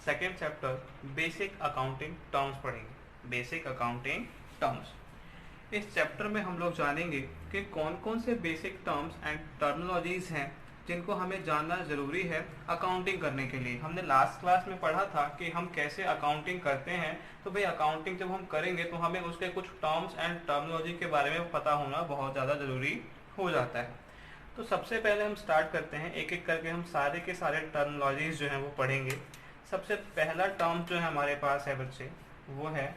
Second chapter basic accounting terms पढ़ेंगे। Basic accounting terms, इस chapter में हम लोग जानेंगे कि कौन कौन से बेसिक टर्म्स एंड टर्मिनोलॉजीज हैं जिनको हमें जानना ज़रूरी है अकाउंटिंग करने के लिए। हमने लास्ट क्लास में पढ़ा था कि हम कैसे अकाउंटिंग करते हैं, तो भाई अकाउंटिंग जब हम करेंगे तो हमें उसके कुछ टर्म्स एंड टर्मिनोलॉजी के बारे में पता होना बहुत ज़्यादा ज़रूरी हो जाता है। तो सबसे पहले हम स्टार्ट करते हैं, एक एक करके हम सारे के सारे टर्मिनोलॉजीज जो हैं वो पढ़ेंगे। सबसे पहला टर्म जो है हमारे पास है बच्चे, वो है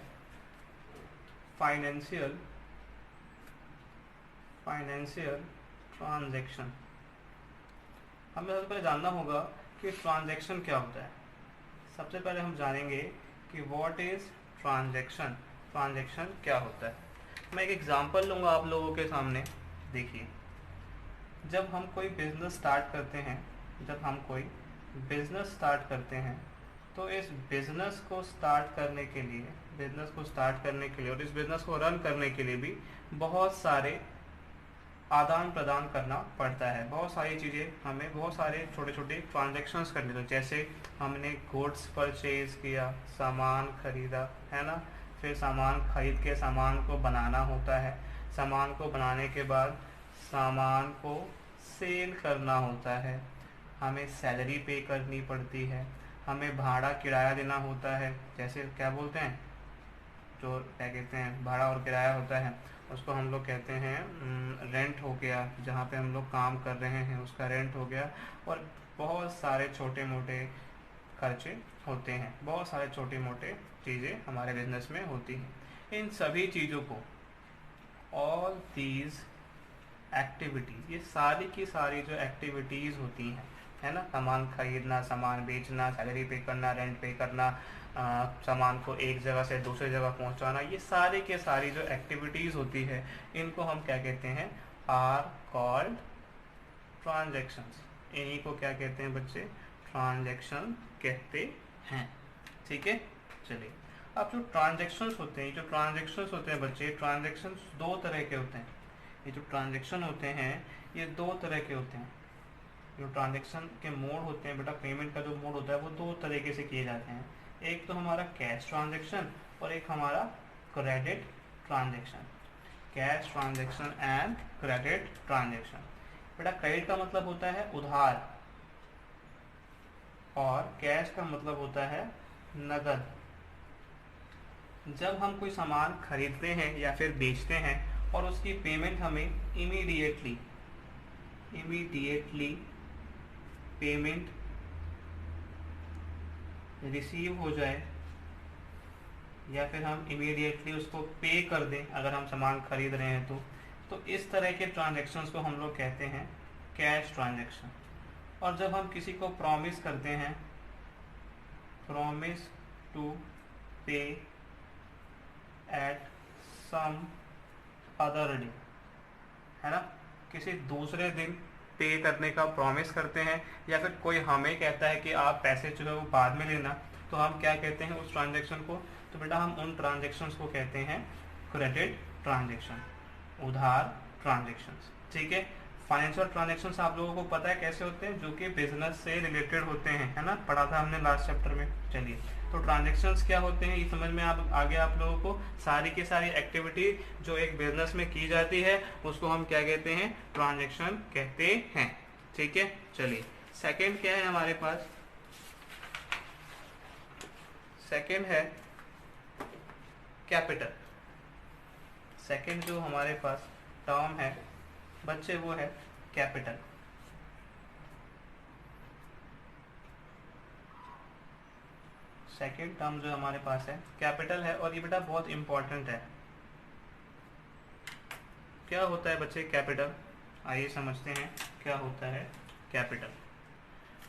फाइनेंशियल ट्रांजैक्शन। हमें सबसे पहले जानना होगा कि ट्रांजैक्शन क्या होता है। सबसे पहले हम जानेंगे कि व्हाट इज ट्रांजैक्शन, ट्रांजैक्शन क्या होता है। मैं एक एग्जांपल लूँगा आप लोगों के सामने। देखिए, जब हम कोई बिजनेस स्टार्ट करते हैं तो इस बिजनेस को स्टार्ट करने के लिए और इस बिजनेस को रन करने के लिए भी बहुत सारे आदान प्रदान करना पड़ता है। बहुत सारी चीज़ें, हमें बहुत सारे छोटे छोटे ट्रांजेक्शन्स करने होते हैं। जैसे हमने गुड्स परचेज किया, सामान खरीदा, है ना, फिर सामान खरीद के सामान को बनाना होता है, सामान को बनाने के बाद सामान को सेल करना होता है, हमें सैलरी पे करनी पड़ती है, हमें भाड़ा किराया देना होता है। जैसे क्या बोलते हैं, जो क्या कहते हैं, भाड़ा और किराया होता है, उसको हम लोग कहते हैं रेंट हो गया। जहाँ पे हम लोग काम कर रहे हैं उसका रेंट हो गया। और बहुत सारे छोटे मोटे खर्चे होते हैं, बहुत सारे छोटे मोटे चीज़ें हमारे बिजनेस में होती हैं। इन सभी चीज़ों को, ऑल दीज एक्टिविटीज़, ये सारी की सारी जो एक्टिविटीज़ होती हैं, है ना, सामान खरीदना, सामान बेचना, सैलरी पे करना, रेंट पे करना, सामान को एक जगह से दूसरी जगह पहुंचाना, ये सारी के सारी जो एक्टिविटीज़ होती है इनको हम क्या कहते हैं, आर कॉल्ड ट्रांजैक्शंस। इन्हीं को क्या कहते हैं बच्चे, ट्रांजैक्शन कहते हैं। ठीक है, चलिए। अब जो ट्रांजैक्शंस होते हैं बच्चे, ट्रांजैक्शंस दो तरह के होते हैं। ये जो ट्रांजैक्शन होते हैं ये दो तरह के होते हैं। जो ट्रांजैक्शन के मोड होते हैं बेटा, पेमेंट का जो मोड होता है वो दो तरीके से किए जाते हैं। एक तो हमारा कैश ट्रांजैक्शन और एक हमारा credit transaction. Cash transaction and credit transaction. बेटा क्रेडिट का मतलब होता है उधार और कैश का मतलब होता है नगद। जब हम कोई सामान खरीदते हैं या फिर बेचते हैं और उसकी पेमेंट हमें इमीडिएटली पेमेंट रिसीव हो जाए या फिर हम इमीडिएटली उसको पे कर दें अगर हम सामान खरीद रहे हैं तो इस तरह के ट्रांजैक्शंस को हम लोग कहते हैं कैश ट्रांजैक्शन। और जब हम किसी को प्रॉमिस करते हैं, प्रॉमिस टू पे एट सम अदर डे, है ना, किसी दूसरे दिन पे करने का प्रॉमिस करते हैं, या फिर कोई हमें कहता है कि आप पैसे जो है वो बाद में लेना, तो हम क्या कहते हैं उस ट्रांजैक्शन को, तो बेटा हम उन ट्रांजैक्शंस को कहते हैं क्रेडिट ट्रांजैक्शन, उधार ट्रांजैक्शंस। ठीक है, फाइनेंशियल ट्रांजैक्शंस आप लोगों को पता है कैसे होते हैं, जो कि बिजनेस से रिलेटेड होते हैं, है ना, पढ़ा था हमने लास्ट चैप्टर में। चलिए, तो ट्रांजैक्शंस क्या होते हैं ये समझ में आ गया आप लोगों को। सारी की सारी एक्टिविटी जो एक बिजनेस में की जाती है उसको हम क्या कहते हैं, ट्रांजैक्शन कहते हैं। ठीक है, चलिए। सेकंड क्या है हमारे पास, सेकंड है कैपिटल। सेकंड जो हमारे पास टर्म है बच्चे वो है कैपिटल। सेकेंड टर्म जो हमारे पास है कैपिटल है, और ये बेटा बहुत इंपॉर्टेंट है। क्या होता है बच्चे कैपिटल, आइए समझते हैं क्या होता है कैपिटल।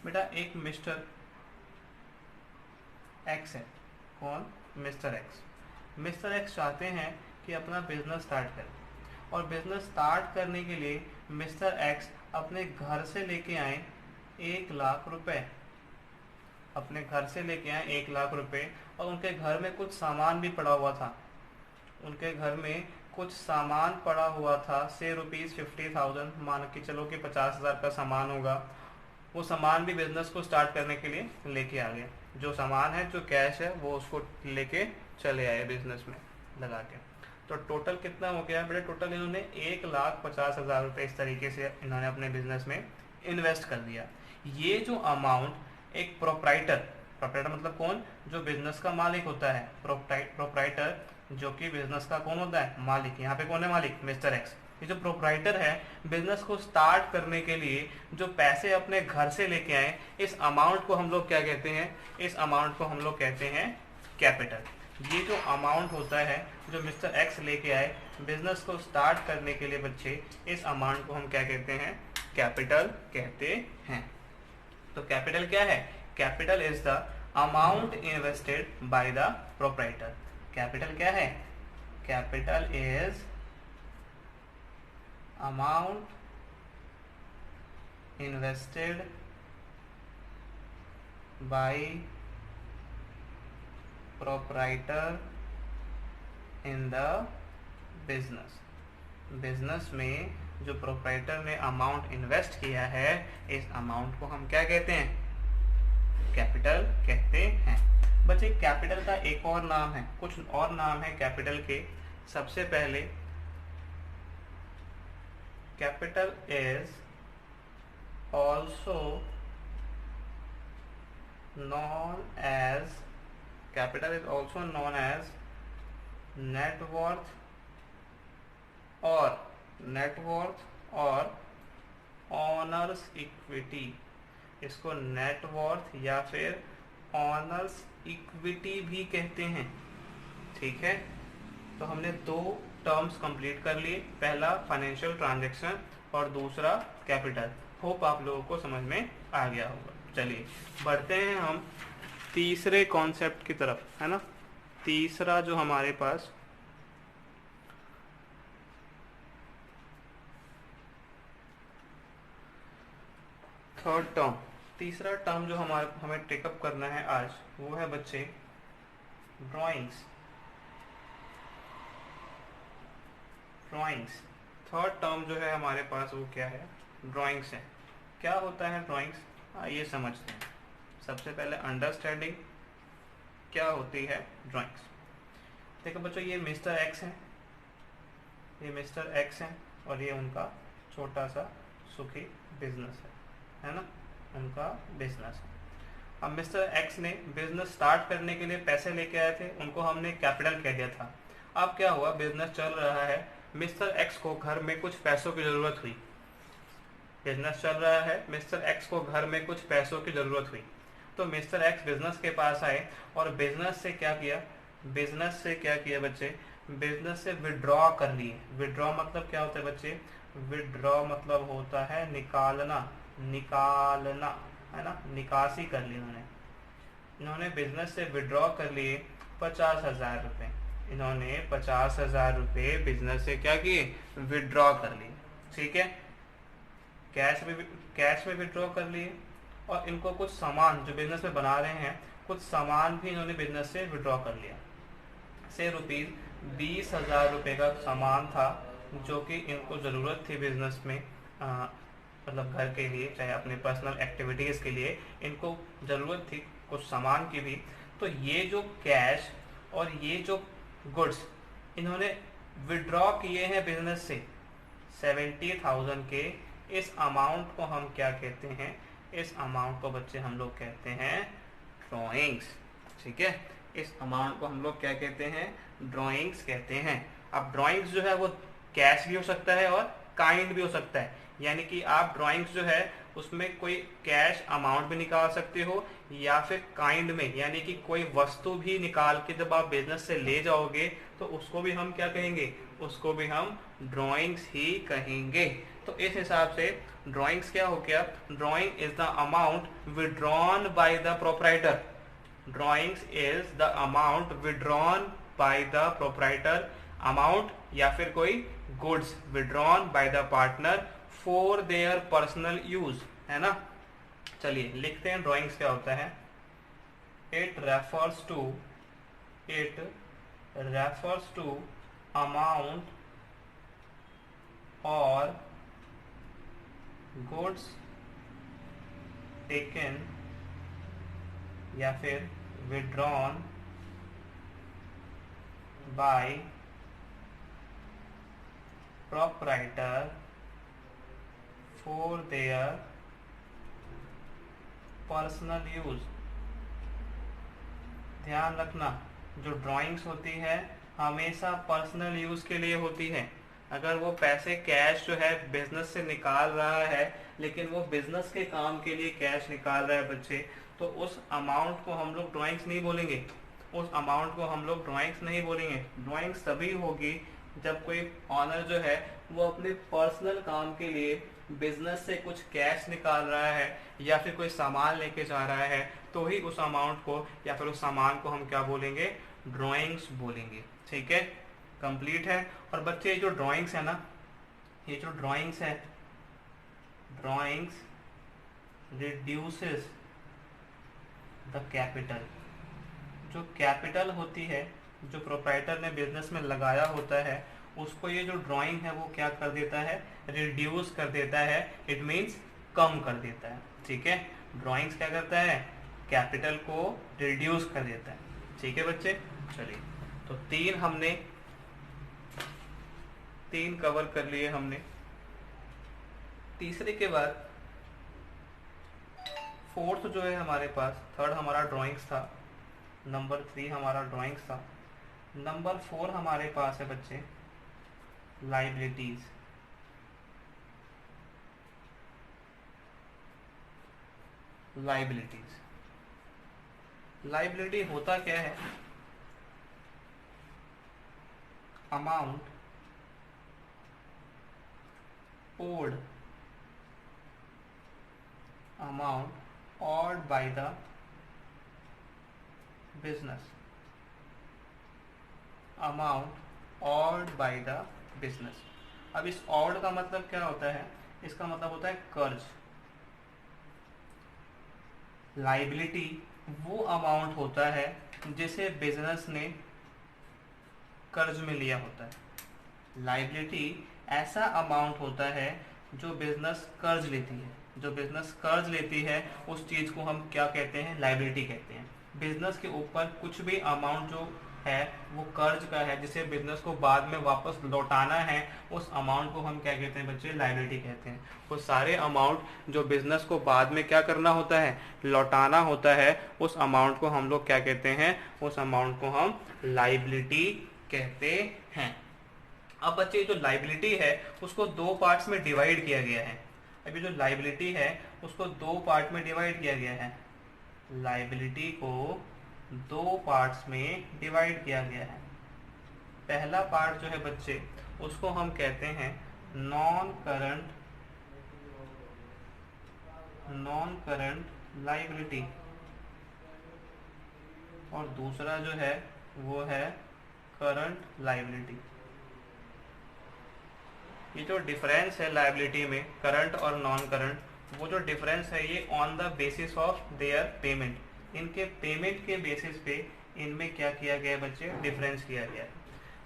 बेटा एक मिस्टर एक्स है। कौन, मिस्टर एक्स। मिस्टर एक्स चाहते हैं कि अपना बिजनेस स्टार्ट करें, और बिजनेस स्टार्ट करने के लिए मिस्टर एक्स अपने घर से लेके आए 1,00,000 रुपए। अपने घर से लेके आए 1,00,000 रुपए, और उनके घर में कुछ सामान भी पड़ा हुआ था। उनके घर में कुछ सामान पड़ा हुआ था, से ₹50,000, मान के चलो कि 50,000 का सामान होगा। वो सामान भी बिजनेस को स्टार्ट करने के लिए लेके आ गए। जो सामान है, जो कैश है, वो उसको लेके चले आए बिजनेस में लगा के। तो टोटल कितना हो गया बेटा? टोटल इन्होंने 1,50,000 रुपये इस तरीके से इन्होंने अपने बिजनेस में इन्वेस्ट कर दिया। ये जो अमाउंट एक प्रोप्राइटर, प्रोप्राइटर मतलब कौन? जो बिजनेस का मालिक होता है। प्रोप्राइटर जो कि बिजनेस का कौन होता है? मालिक। यहाँ पे कौन है मालिक? Mister x. ये जो प्रोप्राइटर है, बिजनेस को स्टार्ट करने के लिए जो पैसे अपने घर से लेके आए, इस अमाउंट को हम लोग क्या कहते हैं? इस अमाउंट को हम लोग कहते हैं कैपिटल। ये जो अमाउंट होता है जो मिस्टर एक्स लेके आए बिजनेस को स्टार्ट करने के लिए बच्चे, इस अमाउंट को हम क्या कहते हैं? कैपिटल कहते हैं। तो कैपिटल क्या है? Capital is the amount invested by the proprietor. Capital क्या है? Capital is amount invested bye proprietor in the business. Business में जो प्रोप्राइटर ने अमाउंट इन्वेस्ट किया है, इस अमाउंट को हम क्या कहते हैं? कैपिटल कहते हैं। बच्चे कैपिटल का एक और नाम है, कुछ और नाम है कैपिटल के। सबसे पहले capital is also known as capital is also known as net worth और ऑनर्स इक्विटी। इसको नेट वर्थ या फिर ऑनर्स इक्विटी भी कहते हैं। ठीक है, तो हमने दो टर्म्स कंप्लीट कर लिए, पहला फाइनेंशियल ट्रांजैक्शन और दूसरा कैपिटल। होप आप लोगों को समझ में आ गया होगा। चलिए बढ़ते हैं हम तीसरे कॉन्सेप्ट की तरफ, है ना। तीसरा जो हमारे पास थर्ड टर्म, तीसरा टर्म जो हमें टेकअप करना है आज, वो है बच्चे ड्राइंग्स। ड्राइंग्स थर्ड टर्म जो है हमारे पास वो क्या है? ड्राइंग्स है। क्या होता है ड्राइंग्स? आइए समझते हैं। सबसे पहले अंडरस्टैंडिंग क्या होती है ड्राइंग्स। देखो बच्चों, ये मिस्टर एक्स है, ये मिस्टर एक्स है और ये उनका छोटा सा सुखी बिजनेस है ना, उनका बिजनेस है। अब मिस्टर एक्स ने बिजनेस स्टार्ट करने के लिए पैसे लेके आए थे, उनको हमने कैपिटल कह दिया था। अब क्या हुआ? बिजनेस चल रहा है, मिस्टर एक्स को घर में कुछ पैसों की ज़रूरत हुई। बिजनेस चल रहा है, मिस्टर एक्स को घर में कुछ पैसों की ज़रूरत हुई, तो मिस्टर एक्स बिजनेस के पास आए और बिजनेस से क्या किया? बिजनेस से क्या किया बच्चे? बिजनेस से विड्रॉ कर लिए। विड्रॉ मतलब क्या होता है बच्चे? विड्रॉ मतलब होता है निकालना, निकालना, है ना, निकासी कर ली इन्होंने। इन्होंने बिजनेस से विड्रॉ कर लिए 50,000 रुपये। इन्होंने 50,000 रुपये बिजनेस से क्या किए? विड्रॉ कर लिए। ठीक है, कैश में विड्रॉ कर लिए और इनको कुछ सामान जो बिजनेस में बना रहे हैं, कुछ सामान भी इन्होंने बिजनेस से विड्रॉ कर लिया। से ₹20,000 रुपये का सामान था जो कि इनको ज़रूरत थी बिजनेस में, मतलब घर के लिए, चाहे अपने पर्सनल एक्टिविटीज़ के लिए इनको ज़रूरत थी कुछ सामान की भी। तो ये जो कैश और ये जो गुड्स इन्होंने विड्रॉ किए हैं बिजनेस से 70,000 के, इस अमाउंट को हम क्या कहते हैं? इस अमाउंट को बच्चे हम लोग कहते हैं ड्राइंग्स। ठीक है, इस अमाउंट को हम लोग क्या कहते हैं? ड्राइंग्स कहते हैं। अब ड्राइंग्स जो है वो कैश भी हो सकता है और काइंड भी हो सकता है, यानी कि आप ड्राइंग्स जो है उसमें कोई कैश अमाउंट भी निकाल सकते हो या फिर काइंड में, यानी कि कोई वस्तु भी निकाल के जब आप बिजनेस से ले जाओगे तो उसको भी हम क्या कहेंगे? उसको भी हम ड्राइंग्स ही कहेंगे। तो इस हिसाब से ड्राइंग्स क्या हो गया? Drawing is the amount withdrawn by the proprietor. Drawings is the amount withdrawn by the proprietor. Amount या फिर कोई goods withdrawn by the partner for their personal use, है ना। चलिए लिखते हैं ड्राइंग्स क्या होता है। इट रेफर्स टू अमाउंट और गुड्स टेकन या फिर withdrawn bye proprietor for their personal use. ध्यान रखना, जो ड्राइंग्स होती है हमेशा पर्सनल यूज के लिए होती है। अगर वो पैसे कैश जो है बिजनेस से निकाल रहा है, लेकिन वो बिजनेस के काम के लिए कैश निकाल रहा है बच्चे, तो उस अमाउंट को हम लोग ड्राइंग्स नहीं बोलेंगे। उस अमाउंट को हम लोग ड्राइंग्स नहीं बोलेंगे। ड्राइंग्स तभी होगी जब कोई ऑनर जो है वो अपने पर्सनल काम के लिए बिजनेस से कुछ कैश निकाल रहा है या फिर कोई सामान लेके जा रहा है, तो ही उस अमाउंट को या फिर उस सामान को हम क्या बोलेंगे, ड्राइंग्स बोलेंगे। ठीक है, कंप्लीट है। और बच्चे ये जो ड्राइंग्स है ना, ये जो ड्राइंग्स है, ड्राइंग्स रिड्यूसेस द कैपिटल। जो कैपिटल होती है, जो प्रोप्राइटर ने बिजनेस में लगाया होता है, उसको ये जो ड्राइंग है वो क्या कर देता है, रिड्यूस कर देता है। इट मीन्स कम कर देता है। ठीक है, ड्राइंग्स क्या करता है, कैपिटल को रिड्यूस कर देता है। ठीक है बच्चे, चलिए तो तीन कवर कर लिए हमने। तीसरे के बाद फोर्थ जो है हमारे पास, थर्ड हमारा ड्राइंग्स था, नंबर 3 हमारा ड्राइंग्स था, नंबर 4 हमारे पास है बच्चे लाइबिलिटीज। लाइबिलिटी होता क्या है, amount owed by the business, amount owed by the business. अब इस ऑर्ड का मतलब क्या होता है, इसका मतलब होता है कर्ज। लाइबिलिटी वो अमाउंट होता है जिसे बिजनेस ने कर्ज में लिया होता है। लाइबिलिटी ऐसा अमाउंट होता है जो बिजनेस कर्ज लेती है। जो बिजनेस कर्ज लेती है उस चीज को हम क्या कहते हैं, लाइबिलिटी कहते हैं। बिजनेस के ऊपर कुछ भी अमाउंट जो है वो कर्ज का है, जिसे बिजनेस को बाद में वापस लौटाना है, उस अमाउंट को हम क्या कहते हैं बच्चे, लाइबिलिटी कहते हैं। वो सारे अमाउंट जो बिजनेस को बाद में क्या करना होता है, लौटाना होता है, उस अमाउंट को हम लोग क्या कहते हैं, उस अमाउंट को हम लाइबिलिटी कहते हैं। अब बच्चे जो लाइबिलिटी है उसको दो पार्ट्स में डिवाइड किया गया है। अभी जो लाइबिलिटी है उसको दो पार्ट में डिवाइड किया गया है। लाइबिलिटी को दो पार्ट्स में डिवाइड किया गया है। पहला पार्ट जो है बच्चे उसको हम कहते हैं नॉन करंट लाइबिलिटी, और दूसरा जो है वो है करंट लाइबिलिटी। ये जो डिफरेंस है लाइबिलिटी में करंट और नॉन करंट, वो जो डिफरेंस है ये on the basis of their payment, इनके पेमेंट के बेसिस पे इनमें क्या किया गया है बच्चे, डिफरेंस किया गया है।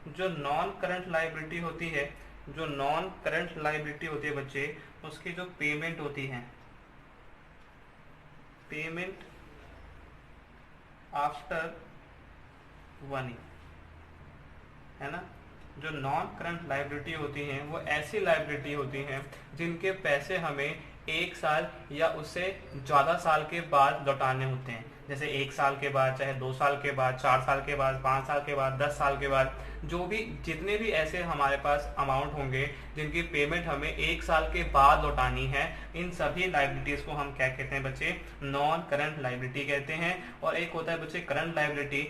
जो नॉन करंट लाइबिलिटी होती है, जो नॉन करंट लाइबिलिटी होती है बच्चे, उसकी जो पेमेंट होती है, पेमेंट आफ्टर 1 ईयर, है ना। जो नॉन करंट लाइबिलिटी होती हैं वो ऐसी लाइबिलिटी होती हैं जिनके पैसे हमें 1 साल या उससे ज़्यादा साल के बाद लौटाने होते हैं। जैसे 1 साल के बाद, चाहे 2 साल के बाद, 4 साल के बाद, 5 साल के बाद, 10 साल के बाद, जो भी जितने भी ऐसे हमारे पास अमाउंट होंगे जिनकी पेमेंट हमें 1 साल के बाद लौटानी है, इन सभी लाइबिलिटीज़ को हम क्या कहते हैं बच्चे, नॉन करंट लाइबिलिटी कहते हैं। और एक होता है बच्चे करंट लाइबिलिटी,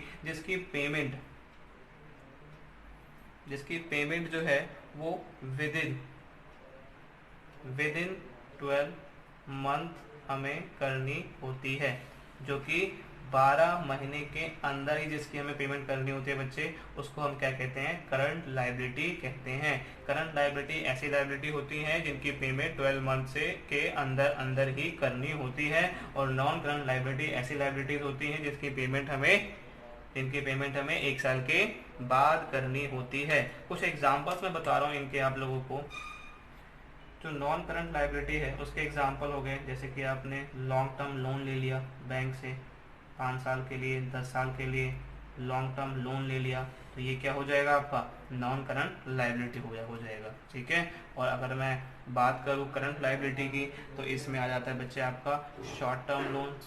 जिसकी पेमेंट जो है वो विद इन 12 मंथ हमें करनी होती है, जो कि 12 महीने के अंदर ही जिसकी हमें पेमेंट करनी होती है बच्चे, उसको हम क्या कहते हैं, करंट लाइबिलिटी कहते हैं। करंट लाइबिलिटी ऐसी लाइबिलिटी होती है जिनकी पेमेंट 12 मंथ से के अंदर ही करनी होती है। और नॉन करंट लाइबिलिटी ऐसी लाइबिलिटीज होती हैं जिनकी पेमेंट हमें 1 साल के बाद करनी होती है। कुछ एग्जांपल्स मैं बता रहा हूँ इनके आप लोगों को। जो नॉन करंट लाइबिलिटी है उसके एग्जांपल हो गए, जैसे कि आपने लॉन्ग टर्म लोन ले लिया बैंक से, 5 साल के लिए, 10 साल के लिए लॉन्ग टर्म लोन ले लिया, तो ये क्या हो जाएगा आपका नॉन करंट लाइबिलिटी हो जाएगा। ठीक है। और अगर मैं बात करूँ करंट लाइबिलिटी की, तो इसमें आ जाता है बच्चे आपका short term loan.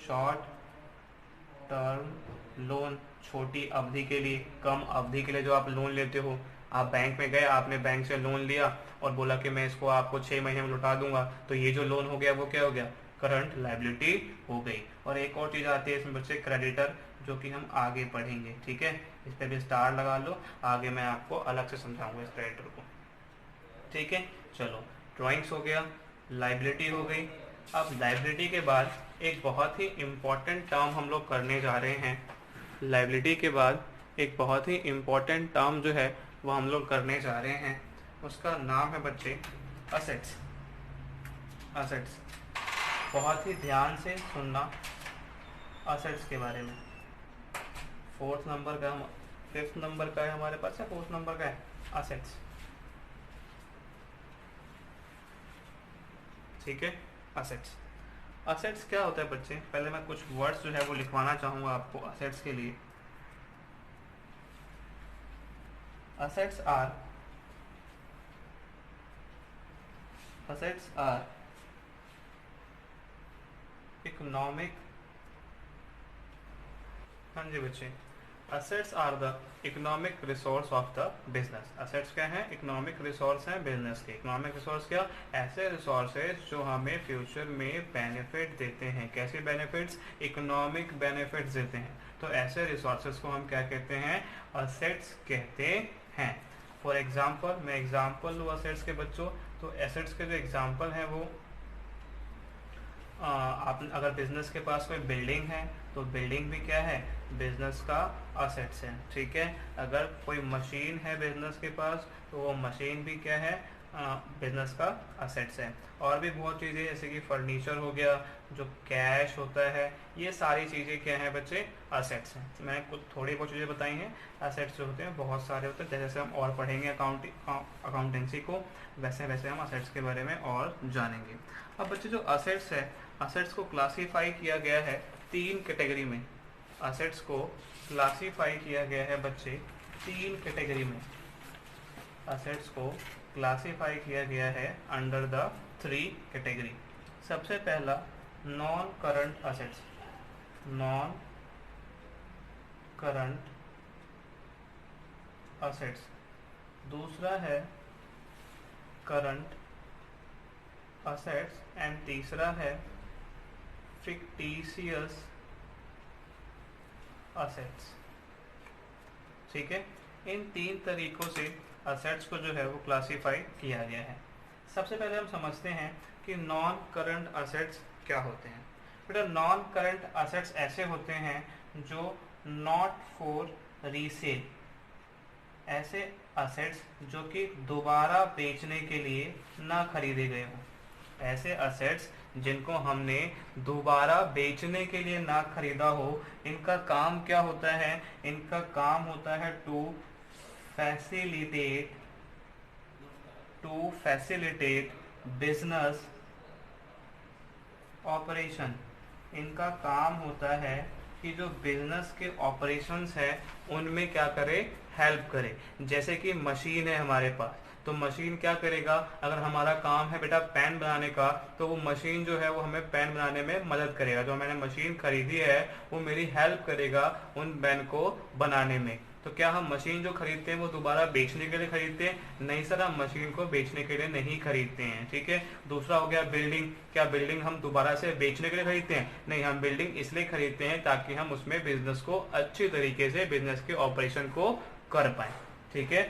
Short term loan छोटी अवधि के लिए, कम अवधि के लिए जो आप लोन लेते हो, आप बैंक में गए, आपने बैंक से लोन लिया और बोला कि मैं इसको आपको 6 महीने में लौटा दूंगा, तो ये जो लोन हो गया वो क्या हो गया, करंट लाइबिलिटी हो गई। और एक और चीज़ आती है इसमें बच्चे क्रेडिटर, जो कि हम आगे पढ़ेंगे। ठीक है, इस पर भी स्टार लगा लो, आगे मैं आपको अलग से समझाऊंगा इस क्रेडिटर को। ठीक है, चलो ड्राइंग्स हो गया, लाइबिलिटी हो गई। अब लाइबिलिटी के बाद एक बहुत ही इम्पोर्टेंट टर्म हम लोग करने जा रहे हैं। लाइबिलिटी के बाद एक बहुत ही इम्पोर्टेंट टर्म जो है वो हम लोग करने जा रहे हैं, उसका नाम है बच्चे असेट्स। असेट्स, बहुत ही ध्यान से सुनना असेट्स के बारे में। 4th नंबर का, 5th नंबर का है हमारे पास, या 4th नंबर का है असेट्स। ठीक है, असेट्स। असेट्स क्या होता है बच्चे, पहले मैं कुछ वर्ड्स जो है वो लिखवाना चाहूंगा आपको असेट्स के लिए। असेट्स आर इकोनॉमिक, हाँ जी बच्चे, assets are the economic resource of the business. Assets क्या है, इकोनॉमिक रिसोर्स हैं बिजनेस के। इकोनॉमिक रिसोर्स क्या, ऐसे रिसोर्सेज जो हमें फ्यूचर में बेनिफिट देते हैं। कैसे बेनिफिट्स, इकोनॉमिक बेनिफिट्स देते हैं। तो ऐसे रिसोर्सेज को हम क्या कहते हैं, असेट्स कहते हैं। फॉर एग्जाम्पल, मैं एग्जाम्पल लूँ असेट्स के बच्चों, तो एसेट्स के जो एग्जाम्पल हैं वो आप अगर बिजनेस के पास कोई बिल्डिंग है तो बिल्डिंग भी क्या है, बिजनेस का असेट्स है। ठीक है, अगर कोई मशीन है बिजनेस के पास तो वो मशीन भी क्या है, बिजनेस का असेट्स है। और भी बहुत चीज़ें जैसे कि फर्नीचर हो गया, जो कैश होता है, ये सारी चीज़ें क्या हैं बच्चे, असेट्स हैं। मैंने कुछ थोड़ी बहुत चीज़ें बताई हैं। असेट्स जो होते हैं बहुत सारे होते हैं, जैसे हम और पढ़ेंगे अकाउंटेंसी को, वैसे वैसे हम असेट्स के बारे में और जानेंगे। अब बच्चे जो असेट्स है, असेट्स को क्लासीफाई किया गया है 3 कैटेगरी में। असेट्स को क्लासीफाई किया गया है बच्चे 3 कैटेगरी में। असेट्स को क्लासीफाई किया गया है अंडर द 3 कैटेगरी। सबसे पहला non current assets, non current assets. दूसरा है करंट असेट्स एंड तीसरा है फिक्टिशियस असेट्स। ठीक है, इन 3 तरीकों से असेट्स को जो है वो क्लासीफाई किया गया है। सबसे पहले हम समझते हैं कि नॉन करंट असेट्स क्या होते हैं। बेटा, नॉन करंट असेट्स ऐसे होते हैं जो नॉट फॉर रीसेल, ऐसे असेट्स जो कि दोबारा बेचने के लिए ना खरीदे गए हों। ऐसे असेट्स जिनको हमने दोबारा बेचने के लिए ना खरीदा हो, इनका काम क्या होता है, इनका काम होता है टू फैसिलिटेट बिजनेस ऑपरेशन। इनका काम होता है कि जो बिजनेस के ऑपरेशंस है उनमें क्या करे, हेल्प करे। जैसे कि मशीन है हमारे पास, तो मशीन क्या करेगा, अगर हमारा काम है बेटा पेन बनाने का, तो वो मशीन जो है वो हमें पेन बनाने में मदद करेगा। जो मैंने मशीन खरीदी है वो मेरी हेल्प करेगा उन पेन को बनाने में। तो क्या हम मशीन जो खरीदते हैं वो दोबारा बेचने के लिए खरीदते हैं? नहीं सर, हम मशीन को बेचने के लिए नहीं खरीदते हैं। ठीक है। दूसरा हो गया बिल्डिंग। क्या बिल्डिंग हम दोबारा से बेचने के लिए खरीदते हैं? नहीं, हम बिल्डिंग इसलिए खरीदते हैं ताकि हम उसमें बिजनेस को अच्छी तरीके से, बिजनेस के ऑपरेशन को कर पाए। ठीक है।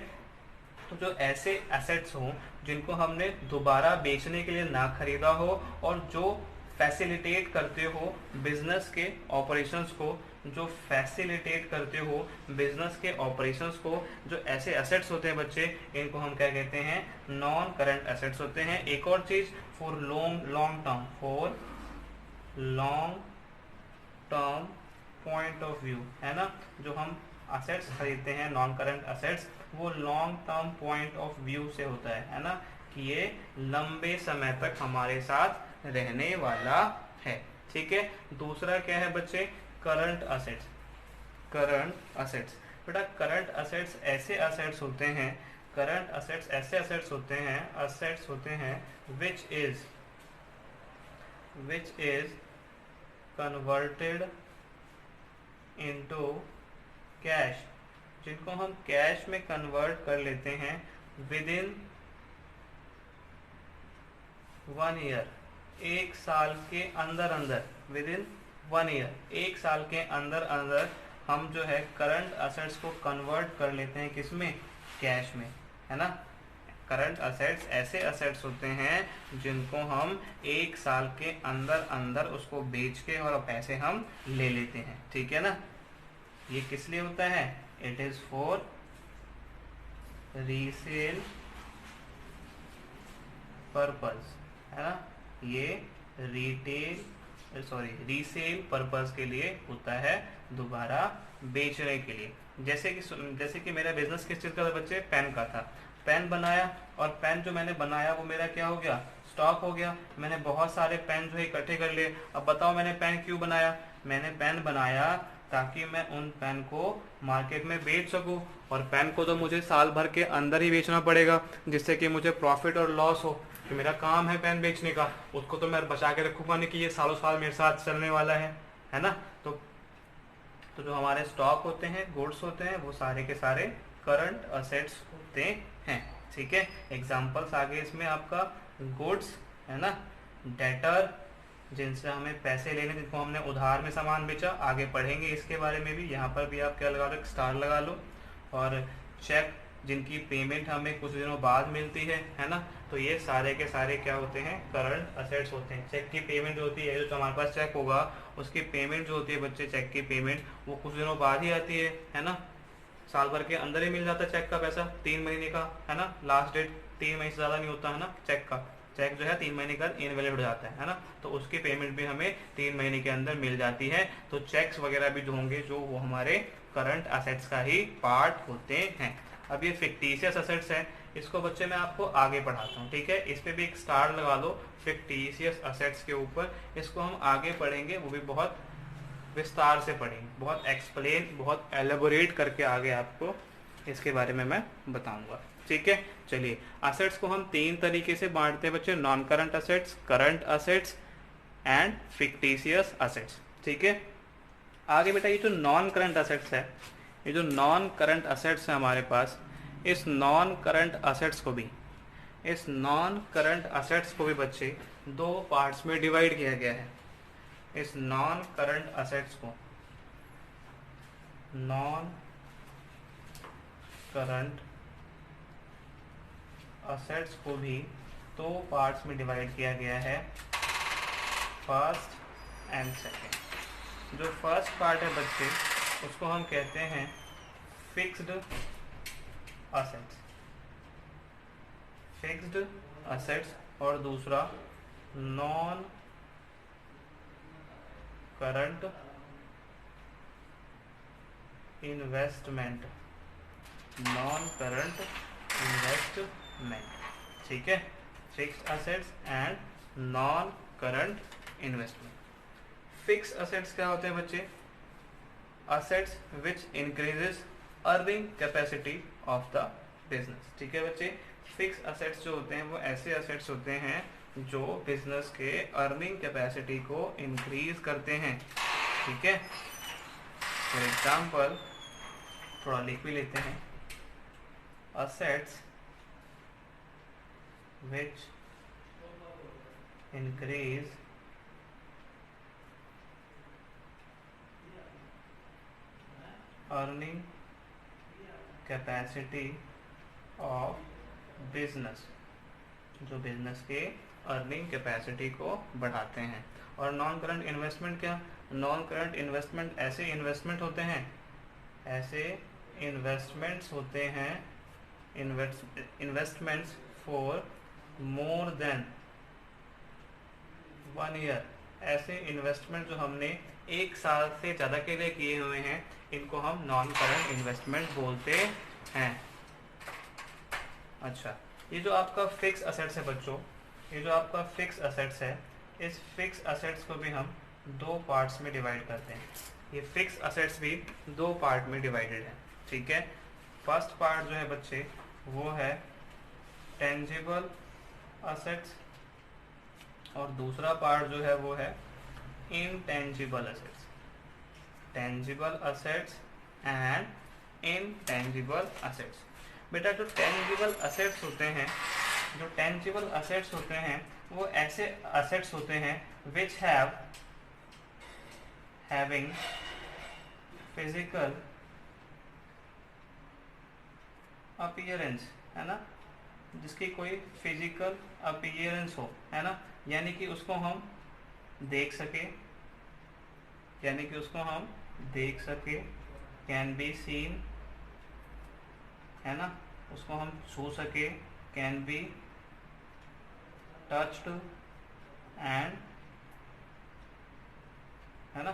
तो जो ऐसे एसेट्स हों जिनको हमने दोबारा बेचने के लिए ना खरीदा हो और जो फैसिलिटेट करते हो बिजनेस के ऑपरेशंस को, जो फैसिलिटेट करते हो बिजनेस के ऑपरेशंस को, जो ऐसे एसेट्स होते हैं बच्चे, इनको हम क्या कहते हैं, नॉन करंट एसेट्स होते हैं। एक और चीज, for long term point of view, है ना, जो हम असेट्स खरीदते हैं नॉन करंट असेट्स, वो long term point of view से होता है ना, कि ये लंबे समय तक हमारे साथ रहने वाला है। ठीक है। दूसरा क्या है बच्चे, करंट असेट्स। करंट असेट्स बेटा, करंट असेट्स ऐसे असेट्स होते हैं, करंट असेट्स ऐसे असेट्स होते हैं which is converted into cash, जिनको हम कैश में कन्वर्ट कर लेते हैं विद इन 1 ईयर, 1 साल के अंदर अंदर, विद इन 1 ईयर, 1 साल के अंदर अंदर हम जो है करंट असेट्स को कन्वर्ट कर लेते हैं किसमें, कैश में, है ना। करंट असेट्स ऐसे असेट्स होते हैं जिनको हम 1 साल के अंदर अंदर उसको बेच के और पैसे हम ले लेते हैं, ठीक है ना। ये किस लिए होता है, it is for resale purpose, है ना। ये रीसेल पर्पस के लिए होता है, दोबारा बेचने के लिए। जैसे कि मेरा बिजनेस किस चीज़ का था बच्चे, पेन का था। पेन बनाया, और पेन जो मैंने बनाया वो मेरा क्या हो गया, स्टॉक हो गया। मैंने बहुत सारे पेन जो है इकट्ठे कर लिए। अब बताओ मैंने पेन क्यों बनाया, मैंने पेन बनाया ताकि मैं उन पेन को मार्केट में बेच सकूं, और पेन को तो मुझे साल भर के अंदर ही बेचना पड़ेगा, जिससे कि मुझे प्रॉफिट और लॉस हो। तो मेरा काम है पेन बेचने का, उसको तो मैं बचा के रखूंगा नहीं कि ये सालों साल मेरे साथ चलने वाला है ना। तो जो हमारे स्टॉक होते हैं, गुड्स होते हैं, वो सारे के सारे करंट असेट्स होते हैं, ठीक है। एग्जांपल्स आगे इसमें आपका गुड्स, है ना, डेटर जिनसे हमें पैसे लेने, जिनको हमने उधार में सामान बेचा, आगे पढ़ेंगे इसके बारे में भी। यहाँ पर भी आप क्या लगा लो, स्टार लगा लो। और चेक जिनकी पेमेंट हमें कुछ दिनों बाद मिलती है ना। तो ये सारे के सारे क्या होते हैं, करंट असेट्स होते हैं। चेक की पेमेंट जो होती है, जो हमारे पास चेक होगा उसकी पेमेंट जो होती है बच्चे, चेक की पेमेंट वो कुछ दिनों बाद ही आती है ना। साल भर के अंदर ही मिल जाता है चेक का पैसा, 3 महीने का, है ना। लास्ट डेट 3 महीने से ज़्यादा नहीं होता है ना चेक का। चेक जो है 3 महीने का इनवैलिड हो जाता है ना। तो उसकी पेमेंट भी हमें 3 महीने के अंदर मिल जाती है। तो चेक्स वगैरह भी जो होंगे, जो वो हमारे करंट असेट्स का ही पार्ट होते हैं। अब ये फिक्टिशियस असेट्स है, इसको बच्चे मैं आपको आगे पढ़ाता हूँ, ठीक है। इस पे भी एक स्टार लगा दो फिक्टिशियस असेट्स के ऊपर। इसको हम आगे पढ़ेंगे, वो भी बहुत विस्तार से पढ़ेंगे, बहुत एक्सप्लेन, बहुत एलेबोरेट करके आगे आपको इसके बारे में मैं बताऊंगा, ठीक है। चलिए, असेट्स को हम 3 तरीके से बांटते हैं बच्चे, non current assets, current assets and fictitious assets, ठीक है। आगे बेटा ये जो नॉन करंट असेट्स है, ये जो नॉन करंट असेट्स है हमारे पास, इस नॉन करंट असेट्स को भी बच्चे 2 पार्ट्स में डिवाइड किया गया है। इस नॉन करंट असेट्स को, नॉन करंट असेट्स को भी 2 पार्ट्स में डिवाइड किया गया है, फर्स्ट एंड सेकेंड। जो फर्स्ट पार्ट है बच्चे, उसको हम कहते हैं फिक्स्ड असेट्स, फिक्स्ड असेट्स, और दूसरा non current investment, non current investment, ठीक है। Fixed assets and non current investment. Fixed assets क्या होते हैं बच्चे, assets which increases earning capacity of the business, ठीक है बच्चे। फिक्स्ड असेट्स जो होते हैं वो ऐसे असेट्स होते हैं जो बिजनेस के अर्निंग कैपेसिटी को इंक्रीज करते हैं, ठीक है। फॉर एग्जाम्पल, थोड़ा लिख भी लेते हैं, assets which increase earning capacity of business, जो बिजनेस के अर्निंग कैपेसिटी को बढ़ाते हैं। और नॉन करंट इन्वेस्टमेंट क्या, नॉन करंट इन्वेस्टमेंट ऐसे इन्वेस्टमेंट होते हैं, ऐसे इन्वेस्टमेंट्स होते हैं, investments for more than 1 year. ऐसे इन्वेस्टमेंट जो हमने 1 साल से ज़्यादा के लिए किए हुए हैं, इनको हम नॉन करंट इन्वेस्टमेंट बोलते हैं। अच्छा, ये जो आपका फिक्स असेट्स है बच्चों, ये जो आपका फिक्स असेट्स है, इस फिक्स असेट्स को भी हम 2 पार्ट्स में डिवाइड करते हैं। ये फिक्स असेट्स भी दो पार्ट में डिवाइडेड है, ठीक है। फर्स्ट पार्ट जो है बच्चे वो है टेंजिबल असेट्स और दूसरा पार्ट जो है वो है intangible assets. Tangible assets and intangible assets. बेटा जो टेंजिबल असेट्स होते हैं वो ऐसे असेट्स होते हैं विच हैविंग फिजिकल अपीयरेंस, है ना, जिसकी कोई फिजिकल अपीयरेंस हो, है ना, यानी कि उसको हम देख सके, कैन बी सीन, है ना, उसको हम छू सके, कैन बी टच्ड एंड, है ना।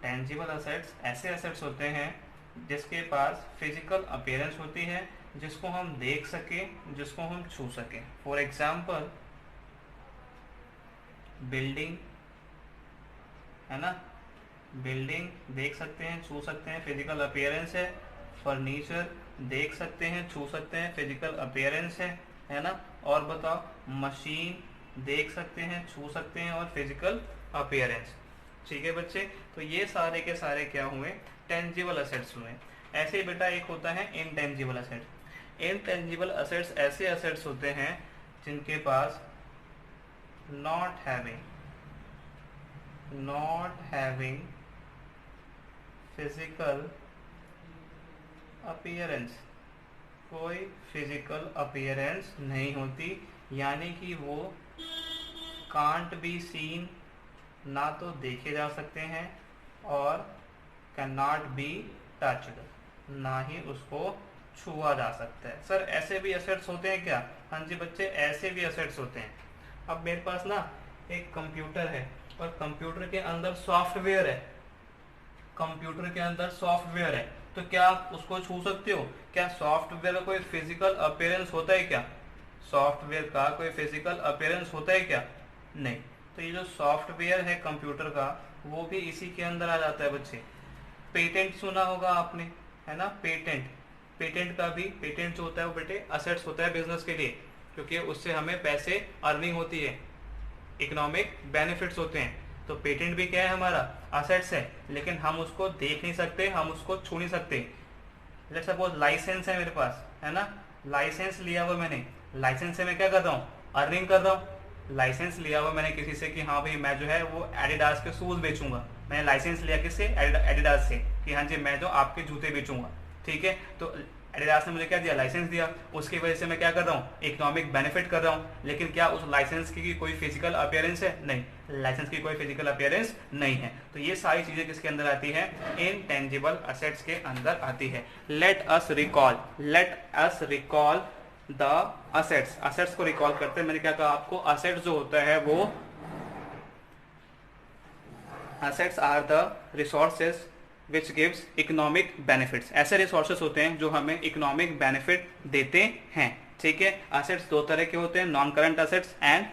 टेंजिबल असेट्स ऐसे असेट्स होते हैं जिसके पास फिजिकल अपीयरेंस होती है, जिसको हम देख सके, जिसको हम छू सके। फॉर एग्जाम्पल बिल्डिंग, है ना, बिल्डिंग देख सकते हैं, छू सकते हैं, फिजिकल अपीयरेंस है। फर्नीचर देख सकते हैं, छू सकते हैं, फिजिकल अपीयरेंस है ना। और बताओ मशीन देख सकते हैं, छू सकते हैं और फिजिकल अपीयरेंस, ठीक है बच्चे। तो ये सारे के सारे क्या हुए, टेंजिबल असेट्स हुए। ऐसे ही बेटा एक होता है इनटेंजिबल असेट्स। इनटेंजिबल असेट्स ऐसे असेट्स होते हैं जिनके पास नॉट हैविंग फिजिकल अपीयरेंस, कोई फिजिकल अपीयरेंस नहीं होती, यानी कि वो कांट बी सीन, ना तो देखे जा सकते हैं, और कैन नॉट बी टच्ड, ना ही उसको छुआ जा सकता है। सर ऐसे भी असेट्स होते हैं क्या? हाँ जी बच्चे, ऐसे भी असेट्स होते हैं। अब मेरे पास ना एक कंप्यूटर है और कंप्यूटर के अंदर सॉफ्टवेयर है, तो क्या आप उसको छू सकते हो? क्या सॉफ्टवेयर का कोई फिजिकल अपीयरेंस होता है क्या? सॉफ्टवेयर का कोई फिजिकल अपीयरेंस होता है क्या? नहीं। तो ये जो सॉफ्टवेयर है कंप्यूटर का, वो भी इसी के अंदर आ जाता है बच्चे। पेटेंट सुना होगा आपने, है ना, पेटेंट का भी, पेटेंट जो होता है वो बेटे असेट्स होता है बिजनेस के लिए, क्योंकि उससे हमें पैसे अर्निंग होती है, इकोनॉमिक बेनिफिट्स होते हैं। तो पेटेंट भी क्या है, हमारा असेट्स है, लेकिन हम उसको देख नहीं सकते, हम उसको छू नहीं सकते। लेट्स सपोज लाइसेंस है मेरे पास, है ना, लाइसेंस लिया हुआ मैंने, लाइसेंस से मैं क्या कर रहा हूँ, अर्निंग कर रहा हूँ। लाइसेंस लिया हुआ मैंने किसी से कि हाँ भाई मैं जो है वो एडिडास के शूज बेचूंगा, मैंने लाइसेंस लिया किससे, एडिडास से, कि हाँ जी मैं जो आपके जूते बेचूंगा, ठीक है। तो एडिडास ने मुझे क्या दिया, लाइसेंस दिया, उसकी वजह से मैं क्या कर रहा हूँ, इकोनॉमिक बेनिफिट कर रहा हूँ। लेकिन क्या उस लाइसेंस की कोई फिजिकल अपीयरेंस है? नहीं, लाइसेंस की कोई फिजिकल अपीयरेंस नहीं है। तो ये सारी चीजें किसके अंदर आती है, इनटेंजिबल असेट्स के अंदर आती है। Let us recall the assets को रिकॉल करते हैं। मैंने क्या कहा आपको, असेट्स जो होता है वो, assets are the resources which gives economic benefits. ऐसे रिसोर्सेज होते हैं जो हमें इकोनॉमिक बेनिफिट देते हैं, ठीक है। असेट्स दो तरह के होते हैं, नॉन करंट असेट्स एंड,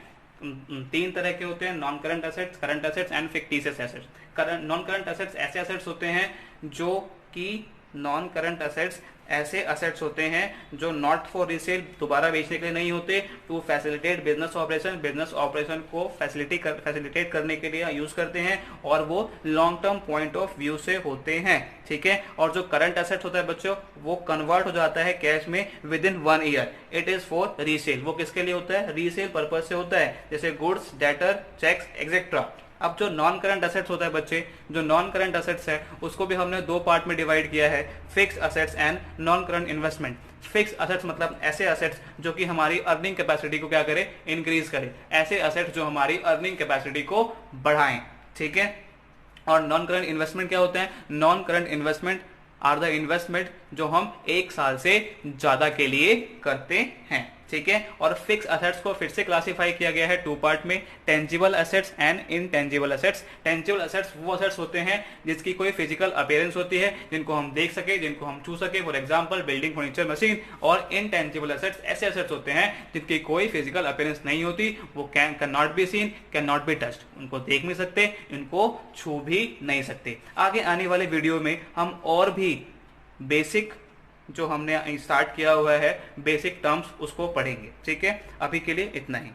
तीन तरह के होते हैं, non current assets, current assets and fictitious assets. Non current assets ऐसे असेट्स होते हैं जो कि, नॉन करंट असेट्स ऐसे असेट्स होते हैं जो नॉट फॉर रीसेल, दोबारा बेचने के लिए नहीं होते, टू फैसिलिटेट बिजनेस ऑपरेशन को फैसिलिटेट करने के लिए यूज करते हैं, और वो long term point of view से होते हैं, ठीक है। और जो करंट असेट होता है बच्चों, वो कन्वर्ट हो जाता है कैश में with in 1 year. It is for resale. वो किसके लिए होता है, रीसेल पर्पज से होता है, जैसे गुड्स, डेटर, चेक्स एक्सेट्रा। अब जो नॉन करंट असेट्स होता है बच्चे, जो नॉन करंट असेट्स है उसको भी हमने दो पार्ट में डिवाइड किया है, fix assets and non current investment. Fix assets मतलब ऐसे असेट्स जो कि हमारी अर्निंग कैपेसिटी को क्या करे, इंक्रीज करे, ऐसे असेट्स जो हमारी अर्निंग कैपेसिटी को बढ़ाएं, ठीक है। और नॉन करंट इन्वेस्टमेंट क्या होते हैं, non current investment are the investment जो हम 1 साल से ज्यादा के लिए करते हैं, ठीक है। और फिक्स असेट्स को फिर से क्लासिफाई किया गया है टू पार्ट में, tangible assets and intangible assets. Tangible assets वो असेट्स होते हैं जिसकी कोई फिजिकल अपीयरेंस होती है, जिनको हम देख सके, जिनको हम छू सके, for example building, furniture, machine. और इनटेंजिबल असेट्स ऐसे असेट्स होते हैं जिनकी कोई फिजिकल अपीयरेंस नहीं होती, वो can not be seen, can not be touched, उनको देख नहीं सकते, इनको छू भी नहीं सकते। आगे आने वाले वीडियो में हम और भी बेसिक जो हमने स्टार्ट किया हुआ है बेसिक टर्म्स उसको पढ़ेंगे, ठीक है। अभी के लिए इतना ही।